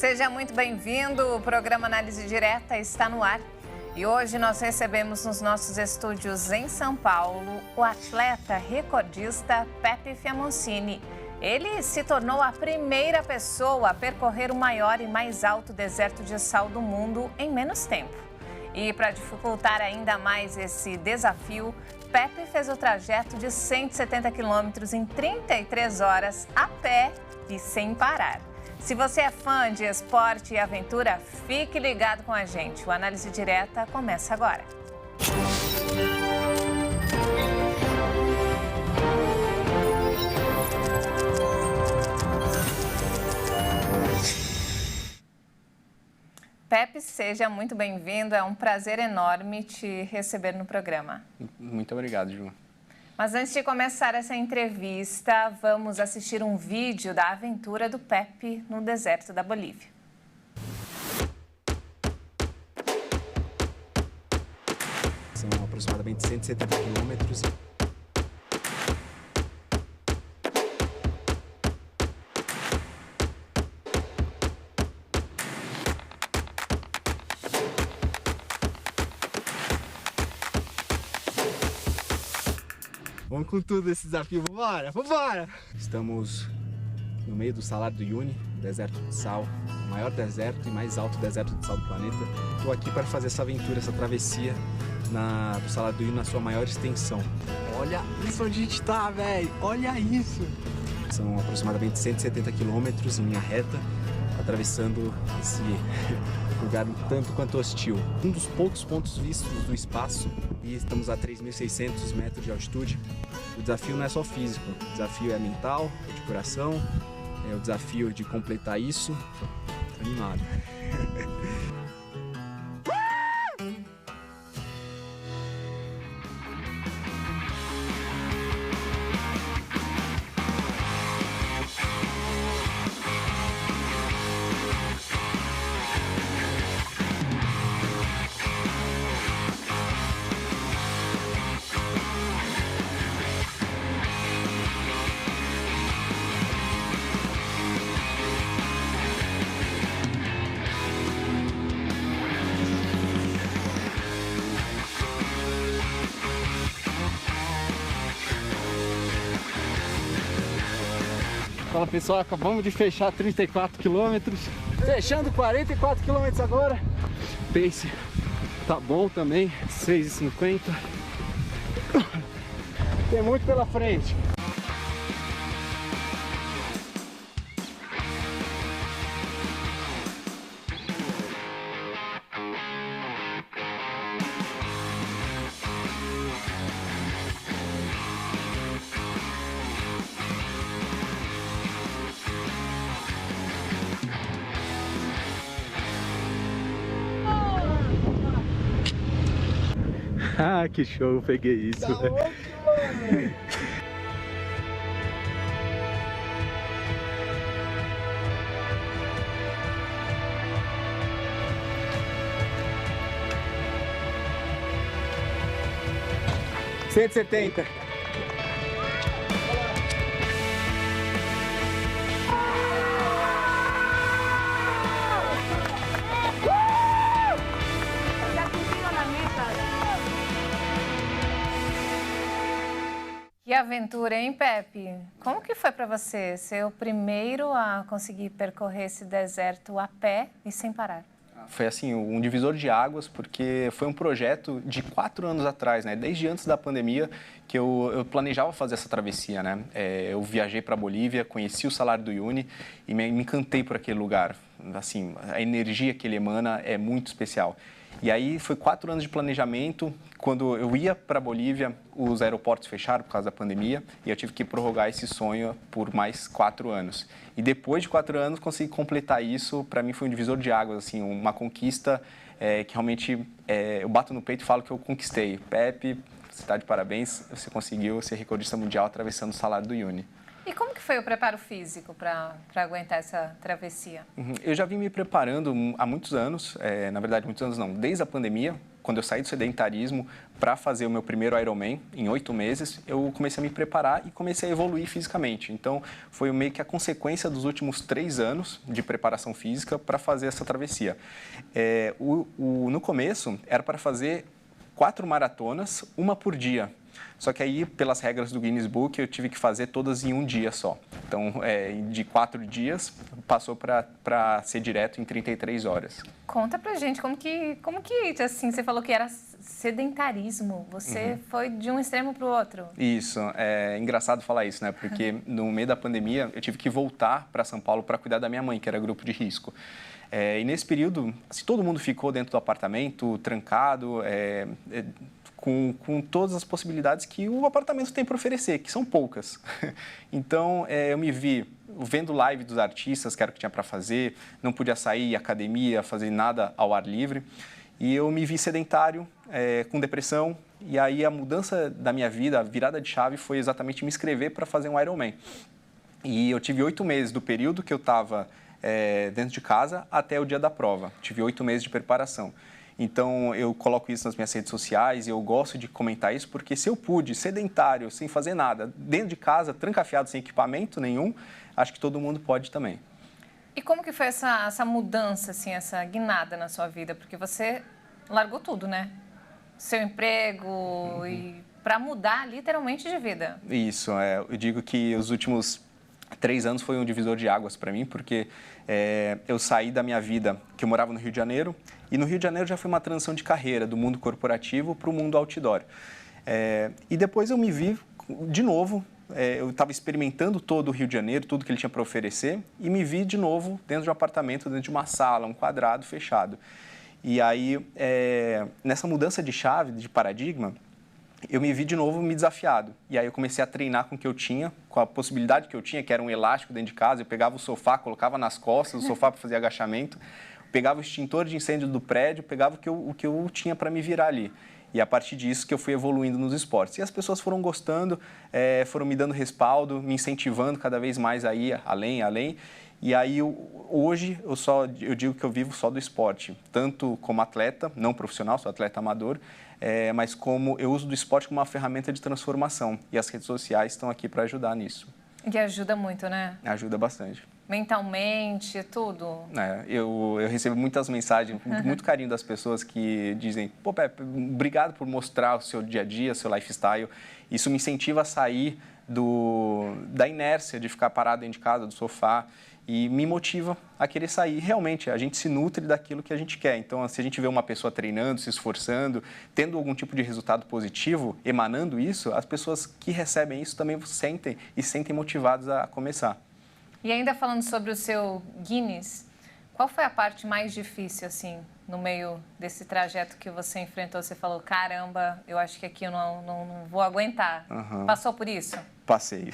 Seja muito bem-vindo, o programa Análise Direta está no ar. E hoje nós recebemos nos nossos estúdios em São Paulo o atleta recordista Pepe Fiamoncini. Ele se tornou a primeira pessoa a percorrer o maior e mais alto deserto de sal do mundo em menos tempo. E para dificultar ainda mais esse desafio, Pepe fez o trajeto de 170 quilômetros em 33 horas a pé e sem parar. Se você é fã de esporte e aventura, fique ligado com a gente. O Análise Direta começa agora. Pepe, seja muito bem-vindo. É um prazer enorme te receber no programa. Muito obrigado, Ju. Mas antes de começar essa entrevista, vamos assistir um vídeo da aventura do Pepe no deserto da Bolívia. São aproximadamente 170 quilômetros. Vamos com tudo esse desafio, vambora, vambora! Estamos no meio do Salar do Uyuni, deserto de sal, o maior deserto e mais alto deserto de sal do planeta. Estou aqui para fazer essa aventura, essa travessia do Salar do Uyuni na sua maior extensão. Olha isso onde a gente tá, velho! Olha isso! São aproximadamente 170 quilômetros em linha reta, atravessando esse lugar um tanto quanto hostil. Um dos poucos pontos vistos do espaço e estamos a 3.600 metros de altitude. O desafio não é só físico, o desafio é mental, é de coração, é o desafio de completar isso. Tô animado. Fala pessoal, acabamos de fechar 34 quilômetros, fechando 44 quilômetros agora. Pace tá bom também, 6,50. Tem muito pela frente. Ah, que show, eu peguei isso. Tá louco, mano. $170. Que aventura, hein, Pepe? Como que foi para você ser o primeiro a conseguir percorrer esse deserto a pé e sem parar? Foi assim, um divisor de águas, porque foi um projeto de 4 anos atrás, né? Desde antes da pandemia, que eu planejava fazer essa travessia, né? Eu viajei para a Bolívia, conheci o Salar do Uyuni e me encantei por aquele lugar. Assim, a energia que ele emana é muito especial. E aí foi 4 anos de planejamento. Quando eu ia para a Bolívia, os aeroportos fecharam por causa da pandemia e eu tive que prorrogar esse sonho por mais 4 anos. E depois de 4 anos consegui completar isso. Para mim foi um divisor de águas, assim, uma conquista que realmente eu bato no peito e falo que eu conquistei. Pepe, você está de parabéns, você conseguiu ser recordista mundial atravessando o Salar do Uyuni. E como que foi o preparo físico para aguentar essa travessia? Eu já vim me preparando há muitos anos, na verdade muitos anos não, desde a pandemia, quando eu saí do sedentarismo para fazer o meu primeiro Ironman, em 8 meses, eu comecei a me preparar e comecei a evoluir fisicamente. Então, foi meio que a consequência dos últimos 3 anos de preparação física para fazer essa travessia. No começo, era para fazer 4 maratonas, uma por dia. Só que aí, pelas regras do Guinness Book, eu tive que fazer todas em um dia só. Então, de 4 dias, passou para ser direto em 33 horas. Conta pra gente, como que assim, você falou que era sedentarismo, você foi de um extremo para o outro. Isso, é engraçado falar isso, né? Porque no meio da pandemia, eu tive que voltar para São Paulo para cuidar da minha mãe, que era grupo de risco. E nesse período, assim, todo mundo ficou dentro do apartamento, trancado, com todas as possibilidades que o apartamento tem para oferecer, que são poucas. Então, eu me vi vendo live dos artistas, que era o que tinha para fazer, não podia sair, academia, fazer nada ao ar livre. E eu me vi sedentário, com depressão, e aí a mudança da minha vida, a virada de chave, foi exatamente me inscrever para fazer um Ironman. E eu tive 8 meses do período que eu estava dentro de casa até o dia da prova. Tive 8 meses de preparação. Então, eu coloco isso nas minhas redes sociais e eu gosto de comentar isso porque se eu pude, sedentário, sem fazer nada, dentro de casa, trancafiado, sem equipamento nenhum, acho que todo mundo pode também. E como que foi essa mudança, assim, essa guinada na sua vida? Porque você largou tudo, né? Seu emprego e para mudar literalmente de vida. Isso, eu digo que os últimos 3 anos foi um divisor de águas para mim, porque eu saí da minha vida, que eu morava no Rio de Janeiro, e no Rio de Janeiro já foi uma transição de carreira, do mundo corporativo para o mundo outdoor. E depois eu me vi de novo, eu estava experimentando todo o Rio de Janeiro, tudo que ele tinha para oferecer, e me vi de novo dentro de um apartamento, dentro de uma sala, um quadrado fechado. E aí, nessa mudança de chave, de paradigma, eu me vi de novo me desafiado. E aí eu comecei a treinar com o que eu tinha, com a possibilidade que eu tinha, que era um elástico dentro de casa. Eu pegava o sofá, colocava nas costas, o sofá para fazer agachamento, pegava o extintor de incêndio do prédio, pegava o que eu tinha para me virar ali. E a partir disso que eu fui evoluindo nos esportes. E as pessoas foram gostando, foram me dando respaldo, me incentivando cada vez mais a ir além. E aí, hoje, eu digo que eu vivo só do esporte, tanto como atleta, não profissional, sou atleta amador, mas como eu uso do esporte como uma ferramenta de transformação. E as redes sociais estão aqui para ajudar nisso. E ajuda muito, né? Ajuda bastante. Mentalmente, tudo. Eu recebo muitas mensagens, muito carinho das pessoas que dizem: pô, Pepe, obrigado por mostrar o seu dia a dia, seu lifestyle. Isso me incentiva a sair da inércia de ficar parado dentro de casa, do sofá, e me motiva a querer sair. Realmente, a gente se nutre daquilo que a gente quer. Então, se a gente vê uma pessoa treinando, se esforçando, tendo algum tipo de resultado positivo, emanando isso, as pessoas que recebem isso também sentem e se sentem motivadas a começar. E ainda falando sobre o seu Guinness, qual foi a parte mais difícil, assim, no meio desse trajeto que você enfrentou? Você falou, caramba, eu acho que aqui eu não vou aguentar. Passou por isso? Passei.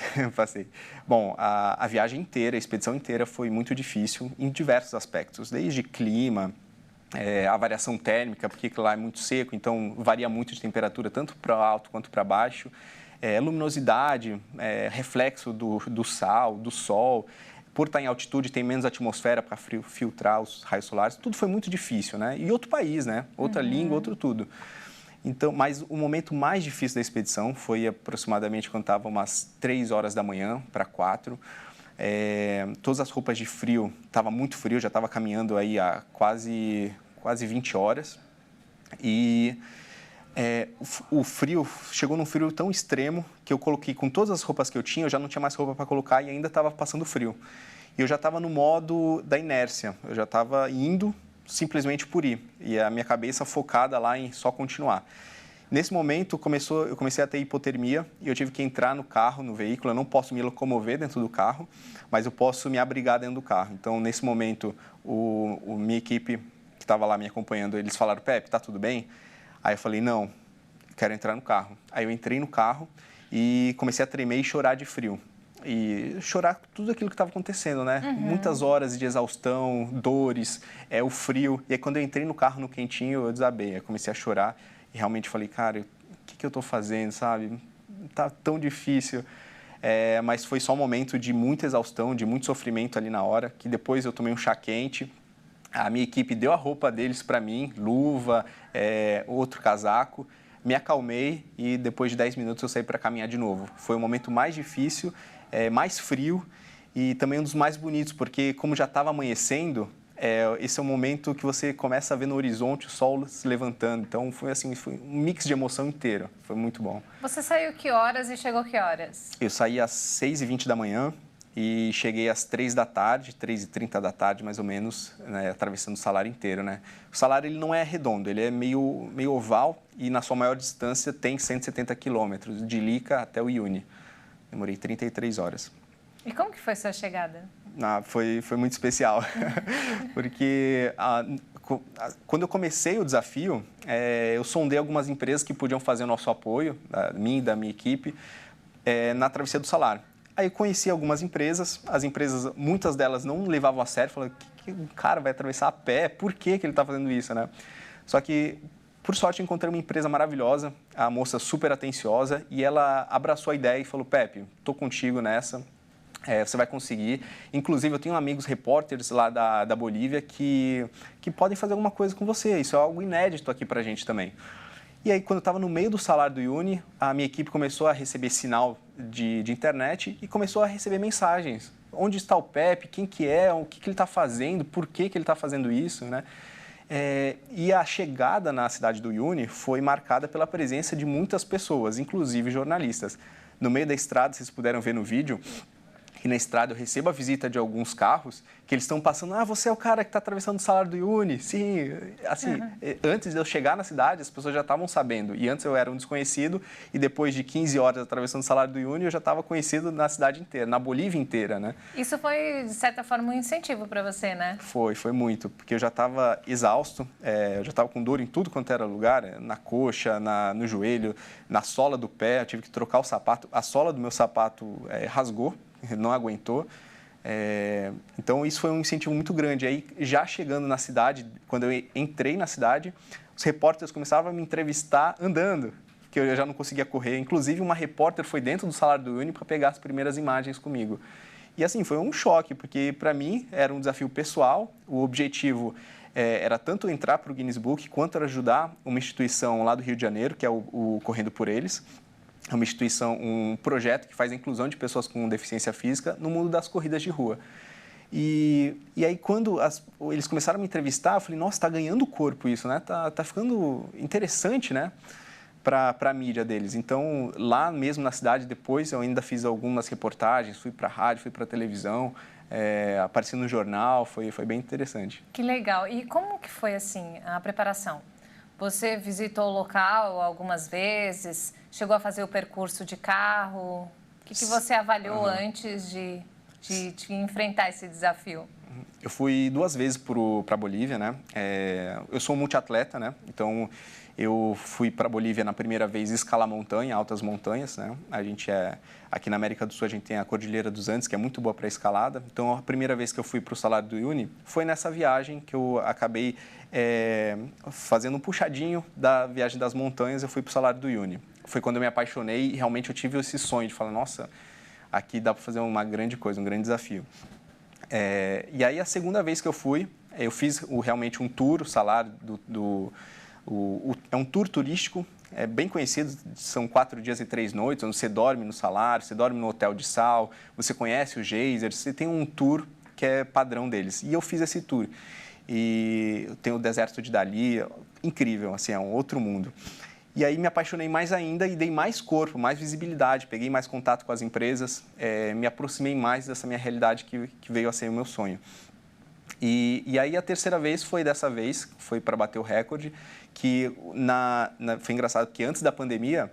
Bom, a viagem inteira, a expedição inteira foi muito difícil em diversos aspectos, desde clima, a variação térmica, porque lá é muito seco, então varia muito de temperatura, tanto para alto quanto para baixo. Luminosidade, reflexo do sal, do sol. Por estar em altitude, tem menos atmosfera para filtrar os raios solares. Tudo foi muito difícil, né? E outro país, né? Outra língua, outro tudo. Então, mas o momento mais difícil da expedição foi aproximadamente quando estava umas 3 horas da manhã para 4. Todas as roupas de frio, estava muito frio, já estava caminhando aí há quase 20 horas. E o frio, chegou num frio tão extremo que eu coloquei com todas as roupas que eu tinha, eu já não tinha mais roupa para colocar e ainda estava passando frio. E eu já estava no modo da inércia, eu já estava indo simplesmente por ir. E a minha cabeça focada lá em só continuar. Nesse momento, eu comecei a ter hipotermia e eu tive que entrar no carro, no veículo. Eu não posso me locomover dentro do carro, mas eu posso me abrigar dentro do carro. Então, nesse momento, minha equipe que estava lá me acompanhando, eles falaram, Pepe, tá tudo bem? Aí eu falei, não, quero entrar no carro. Aí eu entrei no carro e comecei a tremer e chorar de frio. E chorar tudo aquilo que estava acontecendo, né? Muitas horas de exaustão, dores, o frio. E aí, quando eu entrei no carro, no quentinho, eu desabei. Eu comecei a chorar e realmente falei, cara, o que eu estou fazendo, sabe? Tá tão difícil. Mas foi só um momento de muita exaustão, de muito sofrimento ali na hora, que depois eu tomei um chá quente A minha equipe deu a roupa deles para mim, luva, outro casaco. Me acalmei e depois de 10 minutos eu saí para caminhar de novo. Foi o momento mais difícil, mais frio e também um dos mais bonitos, porque como já estava amanhecendo, esse é o momento que você começa a ver no horizonte o sol se levantando. Então foi um mix de emoção inteiro. Foi muito bom. Você saiu que horas e chegou que horas? Eu saí às 6h20 da manhã e cheguei às 3 da tarde, 3h30 da tarde mais ou menos, né, atravessando o Salar inteiro, né? O Salar ele não é redondo, ele é meio oval e na sua maior distância tem 170 quilômetros, de Lica até o Uyuni. Demorei 33 horas. E como que foi sua chegada? Foi muito especial, porque quando eu comecei o desafio, eu sondei algumas empresas que podiam fazer o nosso apoio, da minha equipe, na travessia do Salar. Aí eu conheci algumas empresas, as empresas, muitas delas não levavam a sério, falavam, que o cara vai atravessar a pé, por que ele está fazendo isso, né? Só que, por sorte, eu encontrei uma empresa maravilhosa, a moça super atenciosa, e ela abraçou a ideia e falou, Pepe, estou contigo nessa, você vai conseguir. Inclusive, eu tenho amigos repórteres lá da Bolívia que podem fazer alguma coisa com você, isso é algo inédito aqui para a gente também. E aí, quando eu estava no meio do Salar do Uyuni, a minha equipe começou a receber sinal de internet e começou a receber mensagens. Onde está o Pepe? Quem que é? O que ele está fazendo? Por que ele está fazendo isso? Né? E a chegada na cidade do Uyuni foi marcada pela presença de muitas pessoas, inclusive jornalistas. No meio da estrada, vocês puderam ver no vídeo, que na estrada eu recebo a visita de alguns carros que eles estão passando, você é o cara que está atravessando o Salar do Uyuni? Sim, assim, antes de eu chegar na cidade, as pessoas já estavam sabendo. E antes eu era um desconhecido e depois de 15 horas atravessando o Salar do Uyuni, eu já estava conhecido na cidade inteira, na Bolívia inteira, né? Isso foi, de certa forma, um incentivo para você, né? Foi muito, porque eu já estava exausto, eu já estava com dor em tudo quanto era lugar, na coxa, no joelho, na sola do pé, eu tive que trocar o sapato, a sola do meu sapato rasgou, não aguentou. Então, isso foi um incentivo muito grande. Aí, já chegando na cidade, quando eu entrei na cidade, os repórteres começavam a me entrevistar andando, que eu já não conseguia correr. Inclusive, uma repórter foi dentro do Salar do Uyuni para pegar as primeiras imagens comigo. E, assim, foi um choque, porque, para mim, era um desafio pessoal. O objetivo era tanto entrar para o Guinness Book, quanto era ajudar uma instituição lá do Rio de Janeiro, que é o Correndo por Eles. É uma instituição, um projeto que faz a inclusão de pessoas com deficiência física no mundo das corridas de rua. E aí, quando eles começaram a me entrevistar, eu falei, nossa, está ganhando corpo isso, né? Tá ficando interessante, né? Para a mídia deles. Então, lá mesmo na cidade, depois, eu ainda fiz algumas reportagens, fui para a rádio, fui para a televisão, apareci no jornal, foi bem interessante. Que legal. E como que foi, assim, a preparação? Você visitou o local algumas vezes, chegou a fazer o percurso de carro? O que você avaliou antes de enfrentar esse desafio? Eu fui 2 vezes para a Bolívia, né? Eu sou um multiatleta, né? Então, eu fui para a Bolívia na primeira vez escalar montanha, altas montanhas, né? Aqui na América do Sul, a gente tem a Cordilheira dos Andes, que é muito boa para escalada. Então, a primeira vez que eu fui para o Salar do Uyuni foi nessa viagem que eu acabei fazendo um puxadinho da viagem das montanhas, eu fui para o Salar do Uyuni. Foi quando eu me apaixonei e realmente eu tive esse sonho de falar, nossa, aqui dá para fazer uma grande coisa, um grande desafio. E aí, a segunda vez que eu fui, eu fiz realmente um tour, o Salar é um tour turístico, é bem conhecido, são 4 dias e 3 noites, onde você dorme no Salar, você dorme no Hotel de Sal, você conhece os geysers, você tem um tour que é padrão deles. E eu fiz esse tour. E tem o deserto de Dali, incrível, assim, é um outro mundo. E aí me apaixonei mais ainda e dei mais corpo, mais visibilidade, peguei mais contato com as empresas, me aproximei mais dessa minha realidade que veio a ser o meu sonho. E aí a terceira vez foi dessa vez, foi para bater o recorde, que foi engraçado que antes da pandemia,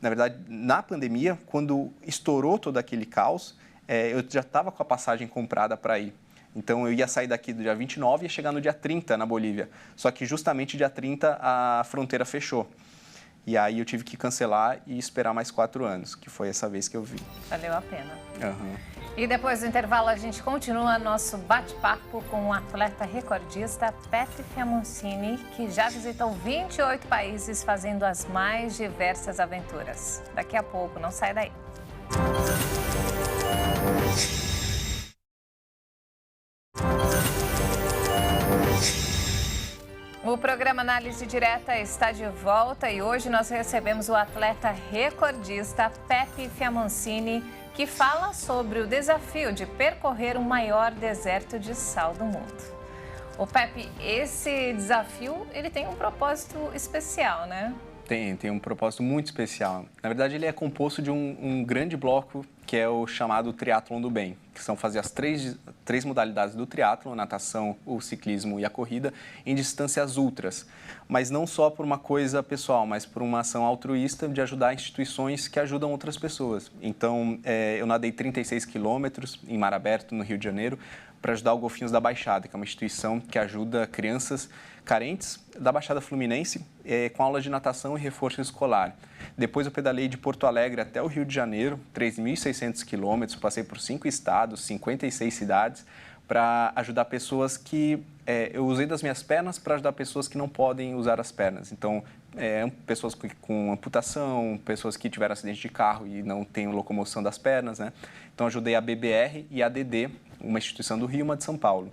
na verdade, na pandemia, quando estourou todo aquele caos, eu já estava com a passagem comprada para ir. Então, eu ia sair daqui do dia 29 e ia chegar no dia 30 na Bolívia. Só que justamente dia 30 a fronteira fechou. E aí eu tive que cancelar e esperar mais 4 anos, que foi essa vez que eu vi. Valeu a pena. Uhum. E depois do intervalo, a gente continua nosso bate-papo com o atleta recordista Pepe Fiamoncini, que já visitou 28 países fazendo as mais diversas aventuras. Daqui a pouco, não sai daí. O programa Análise Direta está de volta e hoje nós recebemos o atleta recordista Pepe Fiamoncini, que fala sobre o desafio de percorrer o maior deserto de sal do mundo. O Pepe, esse desafio, ele tem um propósito especial, né? Tem um propósito muito especial. Na verdade, ele é composto de um grande bloco que é o chamado Triatlon do Bem, que são fazer as três modalidades do triatlon, a natação, o ciclismo e a corrida, em distâncias ultras. Mas não só por uma coisa pessoal, mas por uma ação altruísta de ajudar instituições que ajudam outras pessoas. Então, eu nadei 36 quilômetros em mar aberto, no Rio de Janeiro, para ajudar o Golfinhos da Baixada, que é uma instituição que ajuda crianças carentes da Baixada Fluminense com aulas de natação e reforço escolar. Depois eu pedalei de Porto Alegre até o Rio de Janeiro, 3.600 quilômetros, passei por 5 estados, 56 cidades, para ajudar pessoas que... eu usei das minhas pernas para ajudar pessoas que não podem usar as pernas. Então, pessoas com amputação, pessoas que tiveram acidente de carro e não têm locomoção das pernas, né? Então, ajudei a BBR e a ADD, uma instituição do Rio e uma de São Paulo,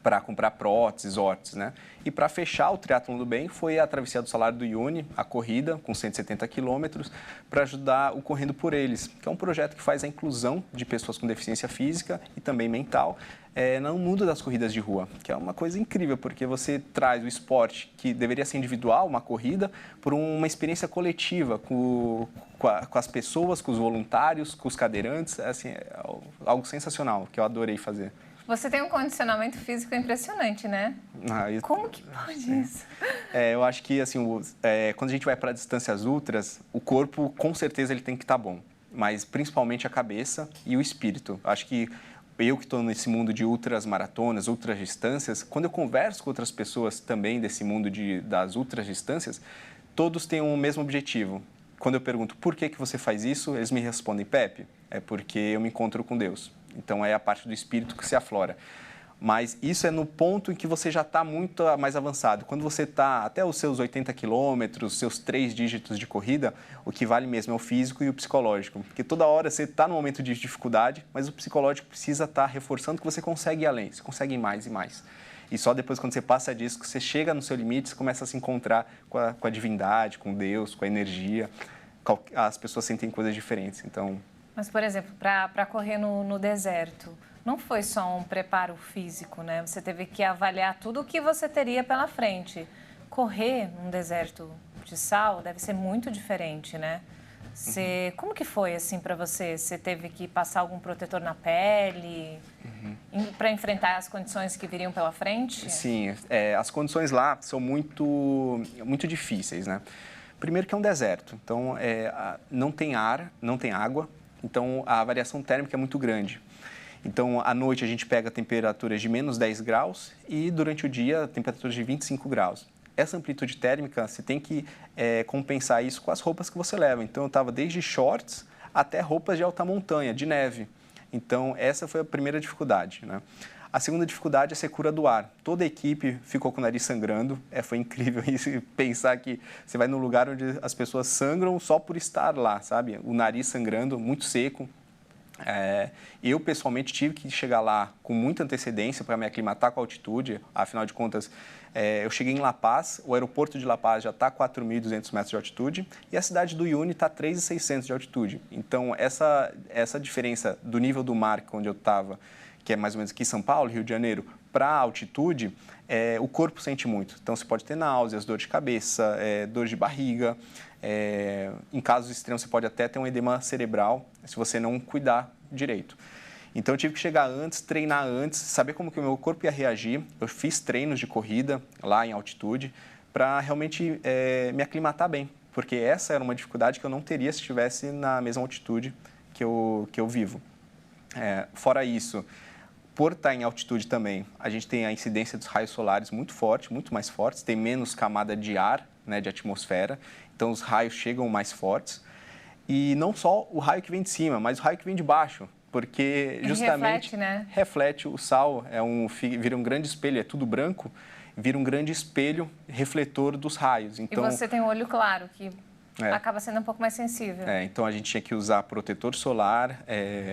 para comprar próteses, órteses, né? E para fechar o Triatlon do Bem foi a travessia do Salário do Uyuni, a corrida com 170 quilômetros, para ajudar o Correndo por Eles, que é um projeto que faz a inclusão de pessoas com deficiência física e também mental no mundo das corridas de rua, que é uma coisa incrível, porque você traz o esporte, que deveria ser individual, uma corrida, por uma experiência coletiva com as pessoas, com os voluntários, com os cadeirantes, assim, é algo sensacional, que eu adorei fazer. Você tem um condicionamento físico impressionante, né? Como que pode isso? Eu acho que, assim, quando a gente vai para distâncias ultras, o corpo, com certeza, ele tem que estar bom. Mas, principalmente, a cabeça e o espírito. Acho que eu que estou nesse mundo de ultras maratonas, ultras distâncias, quando eu converso com outras pessoas também desse mundo das ultras distâncias, todos têm o mesmo objetivo. Quando eu pergunto por que você faz isso, eles me respondem, Pepe, é porque eu me encontro com Deus. Então, é a parte do espírito que se aflora. Mas isso é no ponto em que você já está muito mais avançado. Quando você está até os seus 80 quilômetros, seus 3 dígitos de corrida, o que vale mesmo é o físico e o psicológico. Porque toda hora você está no momento de dificuldade, mas o psicológico precisa estar reforçando que você consegue ir além, você consegue ir mais e mais. E só depois, quando você passa disso, que você chega no seu limite, você começa a se encontrar com a divindade, com Deus, com a energia. As pessoas sentem coisas diferentes, então... Mas, por exemplo, para correr no deserto, não foi só um preparo físico, né? Você teve que avaliar tudo o que você teria pela frente. Correr num deserto de sal deve ser muito diferente, né? Como que foi, assim, para você? Você teve que passar algum protetor na pele para enfrentar as condições que viriam pela frente? Sim, as condições lá são muito difíceis, né? Primeiro que é um deserto, então não tem ar, não tem água, então a variação térmica é muito grande. Então, à noite a gente pega temperaturas de menos 10 graus e durante o dia temperaturas de 25 graus. Essa amplitude térmica, você tem que compensar isso com as roupas que você leva. Então, eu estava desde shorts até roupas de alta montanha, de neve. Então, essa foi a primeira dificuldade, né? A segunda dificuldade é a secura do ar. Toda a equipe ficou com o nariz sangrando. Foi incrível isso, pensar que você vai num lugar onde as pessoas sangram só por estar lá, sabe? O nariz sangrando, muito seco. Eu, pessoalmente, tive que chegar lá com muita antecedência para me aclimatar com a altitude. Afinal de contas, eu cheguei em La Paz, o aeroporto de La Paz já está a 4.200 metros de altitude e a cidade do Uyuni está a 3.600 de altitude. Então, essa diferença do nível do mar, onde eu estava, que é mais ou menos aqui em São Paulo, Rio de Janeiro, para a altitude, o corpo sente muito. Então, você pode ter náuseas, dor de cabeça, dor de barriga. Em casos extremos, você pode até ter um edema cerebral, se você não cuidar direito. Então, eu tive que chegar antes, treinar antes, saber como que o meu corpo ia reagir. Eu fiz treinos de corrida lá em altitude para realmente me aclimatar bem, porque essa era uma dificuldade que eu não teria se estivesse na mesma altitude que eu vivo. Fora isso, por estar em altitude também, a gente tem a incidência dos raios solares muito forte, muito mais fortes, tem menos camada de ar, né, de atmosfera, então os raios chegam mais fortes. E não só o raio que vem de cima, mas o raio que vem de baixo, porque justamente reflete o sal, vira um grande espelho, é tudo branco, vira um grande espelho refletor dos raios. Então, e você tem o olho claro, que acaba sendo um pouco mais sensível. Então, a gente tinha que usar protetor solar,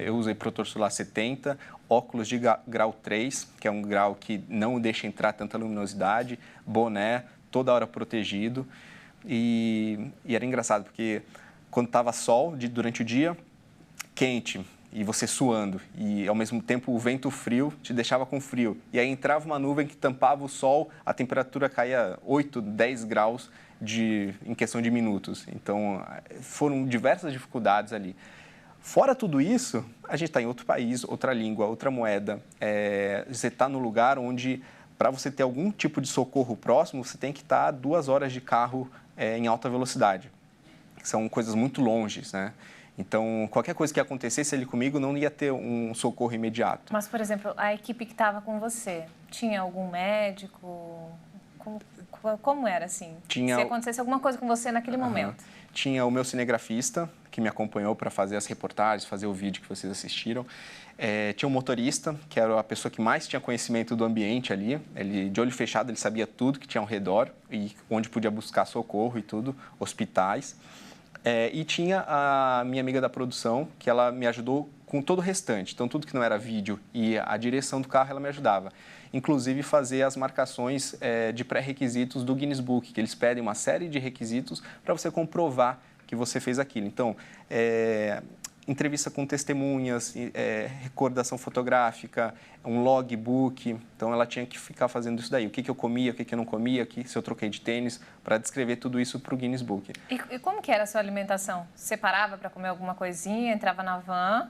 eu usei protetor solar 70, óculos de grau 3, que é um grau que não deixa entrar tanta luminosidade, boné, toda hora protegido. E era engraçado, porque quando estava sol durante o dia, quente, e você suando, e ao mesmo tempo o vento frio te deixava com frio. E aí entrava uma nuvem que tampava o sol, a temperatura caía 8, 10 graus em questão de minutos. Então, foram diversas dificuldades ali. Fora tudo isso, a gente está em outro país, outra língua, outra moeda. Você está no lugar onde, para você ter algum tipo de socorro próximo, você tem que estar 2 horas de carro em alta velocidade. São coisas muito longes, né? Então, qualquer coisa que acontecesse ali comigo não ia ter um socorro imediato. Mas, por exemplo, a equipe que estava com você, tinha algum médico? Como era assim? Se acontecesse alguma coisa com você naquele momento? Tinha o meu cinegrafista, que me acompanhou para fazer as reportagens, fazer o vídeo que vocês assistiram. Tinha um motorista, que era a pessoa que mais tinha conhecimento do ambiente ali. Ele, de olho fechado, ele sabia tudo que tinha ao redor e onde podia buscar socorro e tudo, hospitais. E tinha a minha amiga da produção, que ela me ajudou com todo o restante. Então, tudo que não era vídeo e a direção do carro, ela me ajudava. Inclusive, fazer as marcações de pré-requisitos do Guinness Book, que eles pedem uma série de requisitos para você comprovar que você fez aquilo. Então, entrevista com testemunhas, recordação fotográfica, um logbook. Então, ela tinha que ficar fazendo isso daí. O que eu comia, o que eu não comia, se eu troquei de tênis, para descrever tudo isso para o Guinness Book. E como que era a sua alimentação? Você parava para comer alguma coisinha, entrava na van?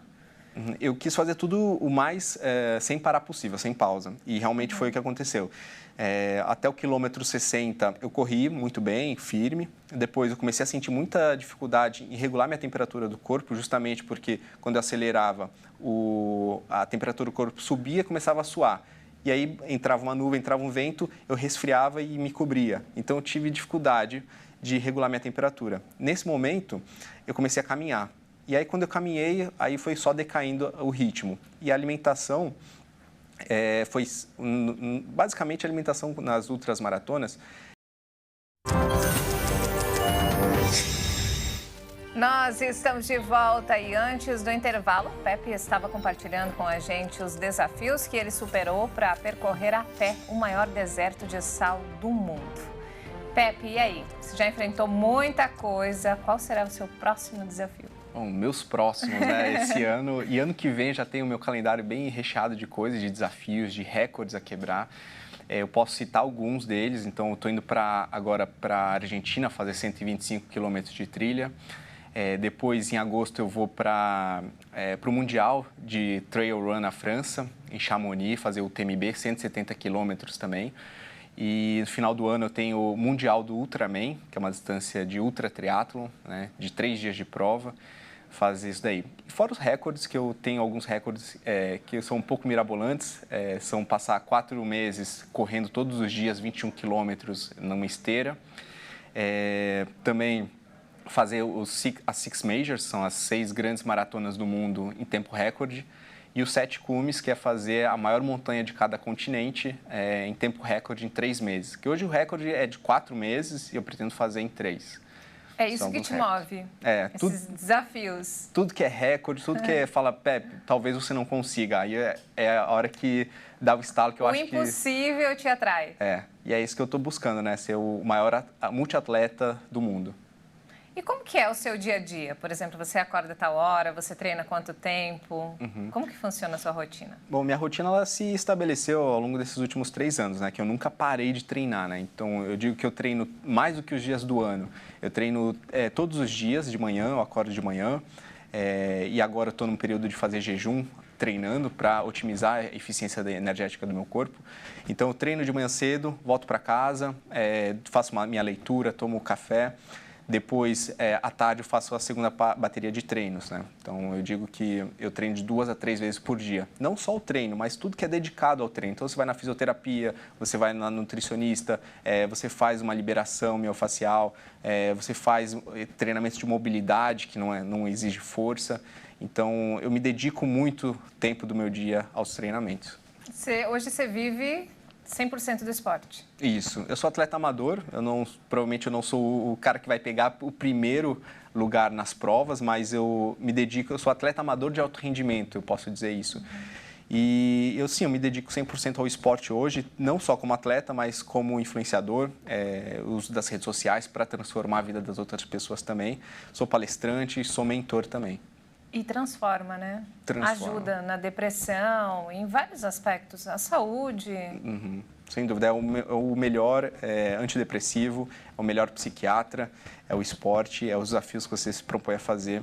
Eu quis fazer tudo o mais sem parar possível, sem pausa. E realmente foi o que aconteceu. Até o quilômetro 60 eu corri muito bem, firme. Depois eu comecei a sentir muita dificuldade em regular minha temperatura do corpo, justamente porque quando eu acelerava, a temperatura do corpo subia e começava a suar. E aí entrava uma nuvem, entrava um vento, eu resfriava e me cobria. Então eu tive dificuldade de regular minha temperatura. Nesse momento, eu comecei a caminhar. E aí, quando eu caminhei, aí foi só decaindo o ritmo. E a alimentação foi, basicamente, a alimentação nas ultramaratonas. Nós estamos de volta e antes do intervalo, o Pepe estava compartilhando com a gente os desafios que ele superou para percorrer a pé o maior deserto de sal do mundo. Pepe, e aí? Você já enfrentou muita coisa. Qual será o seu próximo desafio? Bom, meus próximos, né? Esse ano e ano que vem já tenho o meu calendário bem recheado de coisas, de desafios, de recordes a quebrar. Eu posso citar alguns deles, então eu estou indo agora para a Argentina fazer 125 quilômetros de trilha. Depois, em agosto, eu vou para o Mundial de Trail Run na França, em Chamonix, fazer o TMB, 170 quilômetros também. E no final do ano eu tenho o Mundial do Ultraman, que é uma distância de ultra triatlon, né, de 3 dias de prova, fazer isso daí. Fora os recordes, que eu tenho alguns recordes que são um pouco mirabolantes, são passar 4 meses correndo todos os dias 21 quilômetros numa esteira. Também fazer as Six Majors, são as 6 grandes maratonas do mundo em tempo recorde. E os 7 cumes, que é fazer a maior montanha de cada continente em tempo recorde em 3 meses. Que hoje o recorde é de 4 meses e eu pretendo fazer em 3. É isso que te move, esses desafios. Tudo que é recorde, tudo que fala, Pepe, talvez você não consiga. Aí é a hora que dá o estalo que eu acho que... O impossível te atrai. E é isso que eu estou buscando, né? Ser o maior multiatleta do mundo. E como que é o seu dia a dia? Por exemplo, você acorda a tal hora, você treina quanto tempo? Como que funciona a sua rotina? Bom, minha rotina ela se estabeleceu ao longo desses últimos 3 anos, né? Que eu nunca parei de treinar, né? Então, eu digo que eu treino mais do que os dias do ano. Eu treino todos os dias de manhã, eu acordo de manhã. E agora eu estou num período de fazer jejum, treinando para otimizar a eficiência energética do meu corpo. Então, eu treino de manhã cedo, volto para casa, faço minha leitura, tomo café. Depois, à tarde, eu faço a segunda bateria de treinos, né? Então, eu digo que eu treino de 2 a 3 vezes por dia. Não só o treino, mas tudo que é dedicado ao treino. Então, você vai na fisioterapia, você vai na nutricionista, você faz uma liberação miofascial, você faz treinamentos de mobilidade, que não exige força. Então, eu me dedico muito tempo do meu dia aos treinamentos. Hoje você vive 100% do esporte. Isso. Eu sou atleta amador, provavelmente eu não sou o cara que vai pegar o primeiro lugar nas provas, mas eu me dedico, eu sou atleta amador de alto rendimento, eu posso dizer isso. E eu, sim, eu me dedico 100% ao esporte hoje, não só como atleta, mas como influenciador, uso das redes sociais para transformar a vida das outras pessoas também. Sou palestrante e sou mentor também. E transforma, né? Transforma. Ajuda na depressão, em vários aspectos, a saúde. Uhum. Sem dúvida, é o melhor antidepressivo, é o melhor psiquiatra, é o esporte, é os desafios que você se propõe a fazer.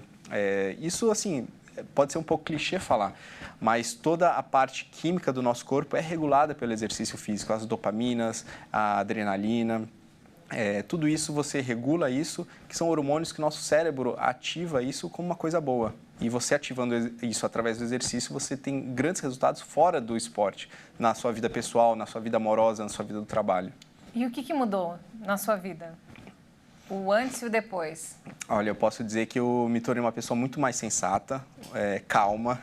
Isso, assim, pode ser um pouco clichê falar, mas toda a parte química do nosso corpo é regulada pelo exercício físico, as dopaminas, a adrenalina. Tudo isso você regula isso, que são hormônios que nosso cérebro ativa isso como uma coisa boa. E você ativando isso através do exercício, você tem grandes resultados fora do esporte, na sua vida pessoal, na sua vida amorosa, na sua vida do trabalho. E o que mudou na sua vida? O antes e o depois? Olha, eu posso dizer que eu me tornei uma pessoa muito mais sensata, calma.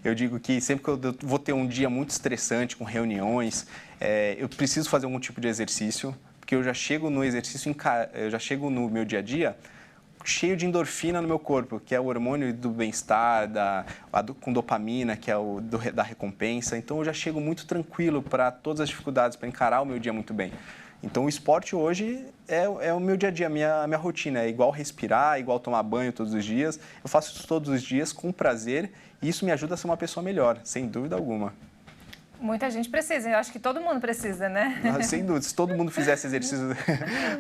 Eu digo que sempre que eu vou ter um dia muito estressante, com reuniões, eu preciso fazer algum tipo de exercício, porque eu já chego no exercício, eu já chego no meu dia a dia cheio de endorfina no meu corpo, que é o hormônio do bem-estar, com dopamina, que é da recompensa. Então, eu já chego muito tranquilo para todas as dificuldades, para encarar o meu dia muito bem. Então, o esporte hoje é o meu dia a dia, a minha rotina. É igual respirar, igual tomar banho todos os dias. Eu faço isso todos os dias com prazer e isso me ajuda a ser uma pessoa melhor, sem dúvida alguma. Muita gente precisa, eu acho que todo mundo precisa, né? Sem dúvida, se todo mundo fizesse exercício,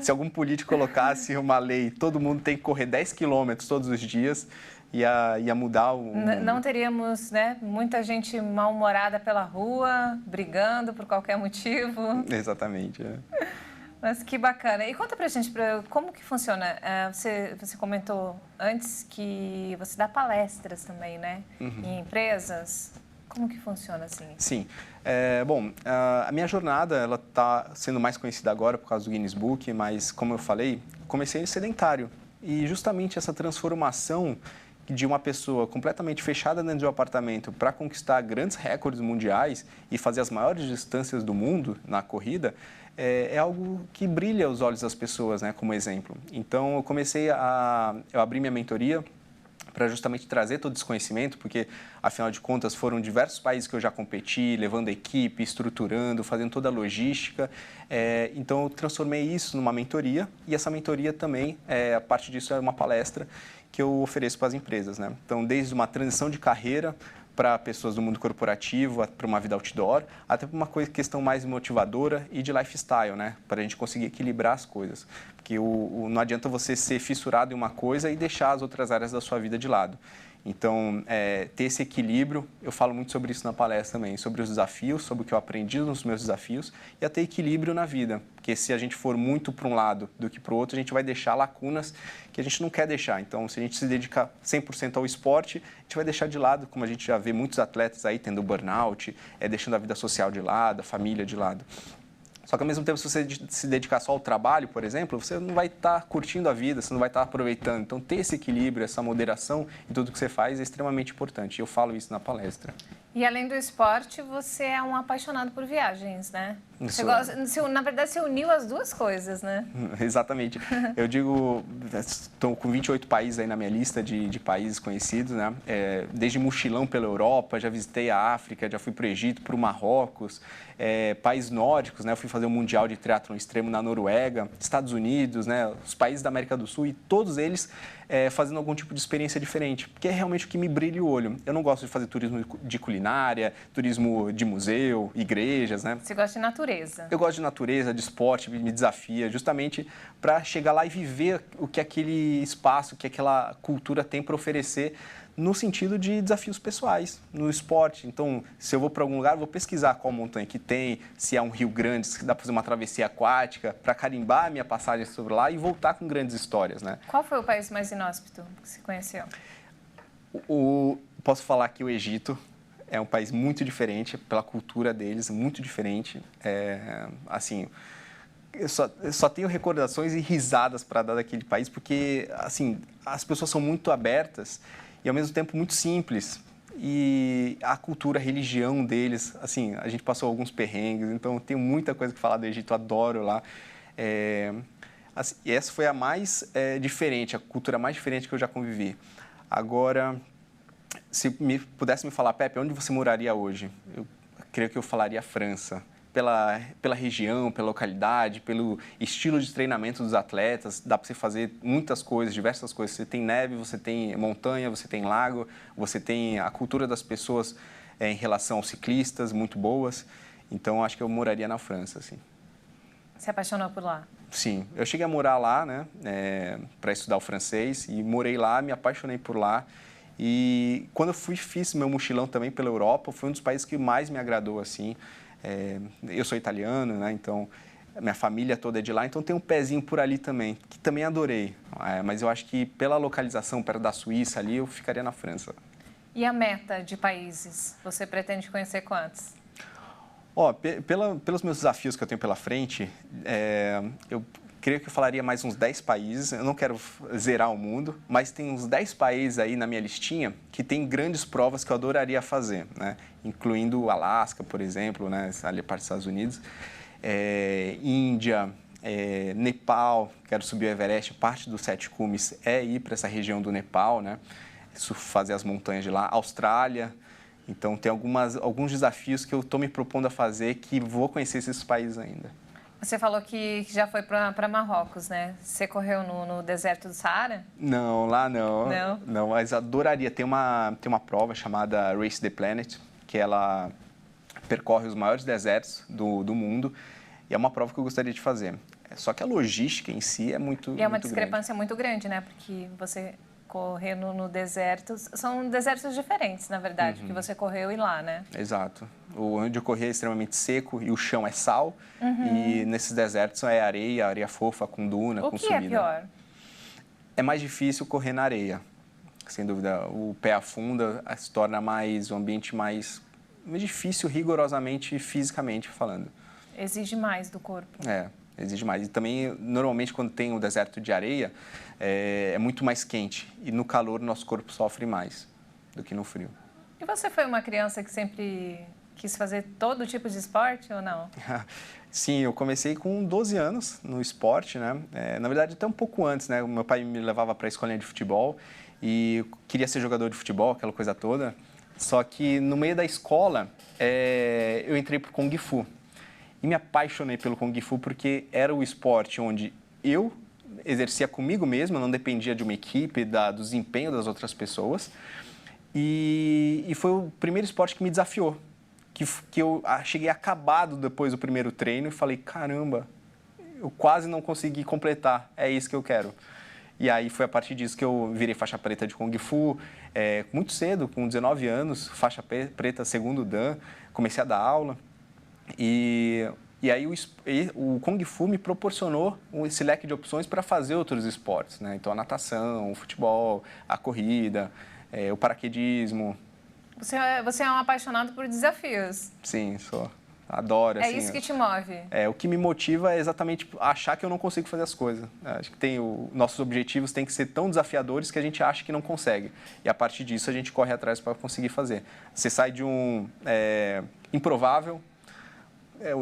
se algum político colocasse uma lei, todo mundo tem que correr 10 quilômetros todos os dias, ia mudar o mundo. Não teríamos, né, muita gente mal-humorada pela rua, brigando por qualquer motivo. Exatamente. Mas que bacana. E conta pra gente, como que funciona? Você comentou antes que você dá palestras também, né? Uhum. Em empresas. Como que funciona assim? Sim. Bom, a minha jornada ela está sendo mais conhecida agora por causa do Guinness Book, mas, como eu falei, comecei sedentário. E justamente essa transformação de uma pessoa completamente fechada dentro de um apartamento para conquistar grandes recordes mundiais e fazer as maiores distâncias do mundo na corrida, é algo que brilha os olhos das pessoas, né, como exemplo. Então, eu abri minha mentoria para justamente trazer todo esse conhecimento, porque, afinal de contas, foram diversos países que eu já competi, levando a equipe, estruturando, fazendo toda a logística. Então, eu transformei isso numa mentoria, e essa mentoria também, a parte disso é uma palestra que eu ofereço para as empresas, né? Então, desde uma transição de carreira para pessoas do mundo corporativo, para uma vida outdoor, até para uma questão mais motivadora e de lifestyle, né? Para a gente conseguir equilibrar as coisas. Porque não adianta você ser fissurado em uma coisa e deixar as outras áreas da sua vida de lado. Então, ter esse equilíbrio, eu falo muito sobre isso na palestra também, sobre os desafios, sobre o que eu aprendi nos meus desafios e a ter equilíbrio na vida. Porque se a gente for muito para um lado do que para o outro, a gente vai deixar lacunas que a gente não quer deixar. Então, se a gente se dedicar 100% ao esporte, a gente vai deixar de lado, como a gente já vê muitos atletas aí tendo burnout, deixando a vida social de lado, a família de lado. Só que, ao mesmo tempo, se você se dedicar só ao trabalho, por exemplo, você não vai estar curtindo a vida, você não vai estar aproveitando. Então, ter esse equilíbrio, essa moderação em tudo que você faz é extremamente importante. Eu falo isso na palestra. E, além do esporte, você é um apaixonado por viagens, né? Na verdade, você uniu as duas coisas, né? Exatamente. Eu digo, estou com 28 países aí na minha lista de países conhecidos, né? Desde mochilão pela Europa, já visitei a África, já fui para o Egito, para o Marrocos, países nórdicos, né? Eu fui fazer um mundial de triatlon extremo na Noruega, Estados Unidos, né? Os países da América do Sul e todos eles fazendo algum tipo de experiência diferente, porque é realmente o que me brilha o olho. Eu não gosto de fazer turismo de culinária, turismo de museu, igrejas, né? Você gosta de natureza? Eu gosto de natureza, de esporte, me desafia, justamente para chegar lá e viver o que aquele espaço, o que aquela cultura tem para oferecer, no sentido de desafios pessoais, no esporte. Então, se eu vou para algum lugar, eu vou pesquisar qual montanha que tem, se é um rio grande, se dá para fazer uma travessia aquática, para carimbar a minha passagem sobre lá e voltar com grandes histórias, né? Qual foi o país mais inóspito que você conheceu? Posso falar que o Egito é um país muito diferente, pela cultura deles, muito diferente. Assim, eu só tenho recordações e risadas para dar daquele país, porque, assim, as pessoas são muito abertas e, ao mesmo tempo, muito simples. E a cultura, a religião deles, assim, a gente passou alguns perrengues, então tenho muita coisa que falar do Egito, adoro lá. Assim, e essa foi a mais diferente, a cultura mais diferente que eu já convivi. Agora, Se pudesse me falar, Pepe, onde você moraria hoje? Eu creio que eu falaria França. Pela região, pela localidade, pelo estilo de treinamento dos atletas, dá para você fazer muitas coisas, diversas coisas. Você tem neve, você tem montanha, você tem lago, você tem a cultura das pessoas em relação aos ciclistas, muito boas. Então, acho que eu moraria na França, assim. Se apaixonou por lá? Sim, eu cheguei a morar lá, né, para estudar o francês e morei lá, me apaixonei por lá. E quando eu fiz meu mochilão também pela Europa, foi um dos países que mais me agradou, assim. Eu sou italiano, né? Então minha família toda é de lá, então tem um pezinho por ali também, que também adorei. Mas eu acho que pela localização perto da Suíça ali, eu ficaria na França. E a meta de países? Você pretende conhecer quantos? Pelos meus desafios que eu tenho pela frente, eu creio que eu falaria mais uns 10 países. Eu não quero zerar o mundo, mas tem uns 10 países aí na minha listinha que tem grandes provas que eu adoraria fazer, né? Incluindo o Alasca, por exemplo, né? Ali parte dos Estados Unidos, Índia, Nepal, quero subir o Everest. Parte dos 7 cumes é ir para essa região do Nepal, né? Fazer as montanhas de lá. Austrália. Então, tem alguns desafios que eu estou me propondo a fazer que vou conhecer esses países ainda. Você falou que já foi para Marrocos, né? Você correu no deserto do Saara? Não, lá não. Não? Não, mas adoraria. Tem uma prova chamada Race the Planet, que ela percorre os maiores desertos do mundo. E é uma prova que eu gostaria de fazer. Só que a logística em si é muito grande. E é uma discrepância muito grande, né? Porque você correr no deserto... São desertos diferentes, na verdade, que você correu e lá, né? Exato. Onde eu corri é extremamente seco e o chão é sal. E nesses desertos é areia fofa, com duna, com subida. O que é pior? É mais difícil correr na areia, sem dúvida. O pé afunda, se torna o ambiente mais difícil rigorosamente, fisicamente falando. Exige mais do corpo. Exige mais. E também, normalmente, quando tem o deserto de areia, é muito mais quente. E no calor, nosso corpo sofre mais do que no frio. E você foi uma criança que sempre quis fazer todo tipo de esporte ou não? Sim, eu comecei com 12 anos no esporte, né? Na verdade, até um pouco antes, né? O meu pai me levava para a escolinha de futebol e eu queria ser jogador de futebol, aquela coisa toda. Só que no meio da escola, eu entrei para o Kung Fu. E me apaixonei pelo Kung Fu porque era o esporte onde eu exercia comigo mesmo, não dependia de uma equipe, do desempenho das outras pessoas. E foi o primeiro esporte que me desafiou. Que eu cheguei acabado depois do primeiro treino e falei, caramba, eu quase não consegui completar, é isso que eu quero. E aí foi a partir disso que eu virei faixa preta de Kung Fu, muito cedo, com 19 anos, faixa preta, segundo Dan, comecei a dar aula. E aí o Kung Fu me proporcionou esse leque de opções para fazer outros esportes, né? Então a natação, o futebol, a corrida, o paraquedismo. Você é um apaixonado por desafios. Sim, sou. Adoro. É isso que te move? O que me motiva é exatamente achar que eu não consigo fazer as coisas. Acho que nossos objetivos têm que ser tão desafiadores que a gente acha que não consegue. E a partir disso a gente corre atrás para conseguir fazer. Você sai de um improvável,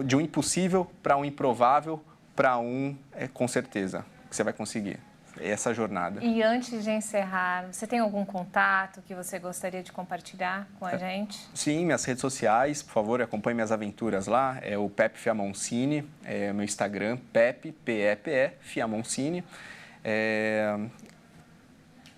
de um impossível para um improvável, para com certeza, que você vai conseguir. Essa jornada. E antes de encerrar, você tem algum contato que você gostaria de compartilhar com a gente? Sim, minhas redes sociais, por favor, acompanhe minhas aventuras lá. É o Pepe Fiamoncini, meu Instagram, Pepe, P-E-P-E, Fiamoncini.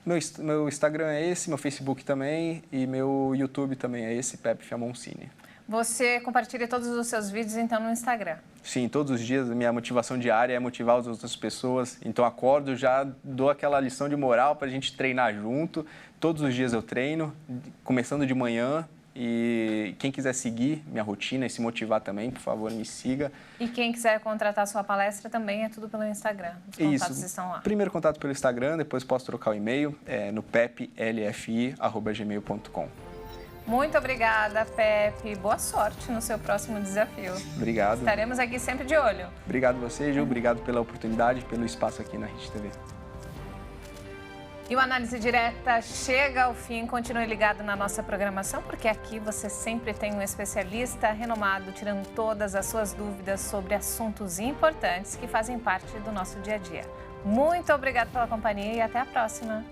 Meu Instagram é esse, meu Facebook também e meu YouTube também é esse, Pepe Fiamoncini. Você compartilha todos os seus vídeos, então, no Instagram? Sim, todos os dias. Minha motivação diária é motivar as outras pessoas. Então, acordo, já dou aquela lição de moral para a gente treinar junto. Todos os dias eu treino, começando de manhã. E quem quiser seguir minha rotina e se motivar também, por favor, me siga. E quem quiser contratar a sua palestra também é tudo pelo Instagram. Os contatos estão lá. Primeiro contato pelo Instagram, depois posso trocar o e-mail no peplfi@gmail.com. Muito obrigada, Pepe. Boa sorte no seu próximo desafio. Obrigado. Estaremos aqui sempre de olho. Obrigado você, Gil. Obrigado pela oportunidade, pelo espaço aqui na Rede TV. E o Análise Direta chega ao fim. Continue ligado na nossa programação, porque aqui você sempre tem um especialista renomado tirando todas as suas dúvidas sobre assuntos importantes que fazem parte do nosso dia a dia. Muito obrigada pela companhia e até a próxima.